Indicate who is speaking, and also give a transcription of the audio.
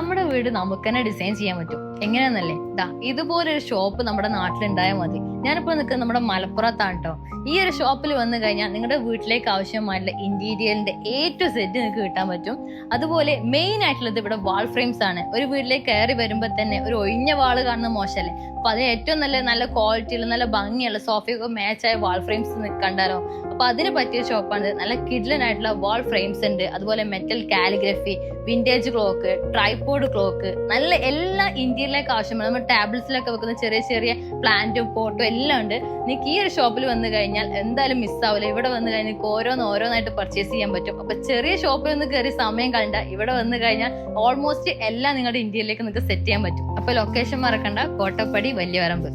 Speaker 1: നമ്മുടെ വീട് നമുക്ക് തന്നെ ഡിസൈൻ ചെയ്യാൻ പറ്റും. എങ്ങനെയാന്നല്ലേ, ഇതുപോലൊരു ഷോപ്പ് നമ്മുടെ നാട്ടിലുണ്ടായാൽ മതി. ഞാനിപ്പോ നിൽക്കുന്നത് നമ്മുടെ മലപ്പുറത്താണ് കേട്ടോ. ഈ ഒരു ഷോപ്പിൽ വന്നു കഴിഞ്ഞാൽ നിങ്ങളുടെ വീട്ടിലേക്ക് ആവശ്യമായിട്ടുള്ള ഇന്റീരിയറിന്റെ A to Z നിങ്ങൾക്ക് കിട്ടാൻ പറ്റും. അതുപോലെ മെയിൻ ആയിട്ടുള്ളത് ഇവിടെ വാൾ ഫ്രെയിംസ് ആണ്. ഒരു വീട്ടിലേക്ക് കയറി വരുമ്പോൾ തന്നെ ഒരു ഒഴിഞ്ഞ വാള് കാണുന്ന മോശമല്ലേ, അപ്പൊ അതിന് ഏറ്റവും നല്ല ക്വാളിറ്റിയുള്ള നല്ല ഭംഗിയുള്ള സോഫയൊക്കെ മാച്ചായ വാൾ ഫ്രെയിംസ് കണ്ടാലോ. അപ്പൊ അതിന് പറ്റിയ ഷോപ്പാണ്. നല്ല കിഡ്ലൻ ആയിട്ടുള്ള വാൾ ഫ്രെയിംസ് ഉണ്ട്. അതുപോലെ metal calligraphy, vintage clock, tripod clock, നല്ല എല്ലാ ഇന്റീരിയറിലേക്ക് ആവശ്യമാണ്. നമ്മൾ ടാബ്ലറ്റ്സിലൊക്കെ വെക്കുന്ന ചെറിയ ചെറിയ പ്ലാന്റും പോട്ടും എല്ലാം ഉണ്ട്. നിങ്ങൾക്ക് ഈ ഒരു ഷോപ്പിൽ വന്നു കഴിഞ്ഞാൽ എന്തായാലും മിസ്സാവില്ല. ഇവിടെ വന്നു കഴിഞ്ഞാൽ നിങ്ങൾക്ക് ഓരോന്നായിട്ട് പർച്ചേസ് ചെയ്യാൻ പറ്റും. അപ്പൊ ചെറിയ ഷോപ്പിൽ ഒന്ന് കയറി സമയം കളണ്ട, ഇവിടെ വന്നു കഴിഞ്ഞാൽ ഓൾമോസ്റ്റ് എല്ലാം നിങ്ങളുടെ ഇന്ത്യയിലേക്ക് നിങ്ങൾക്ക് സെറ്റ് ചെയ്യാൻ പറ്റും. അപ്പൊ ലൊക്കേഷൻ മറക്കണ്ട, കോട്ടപ്പടി, വലിയവരമ്പ്.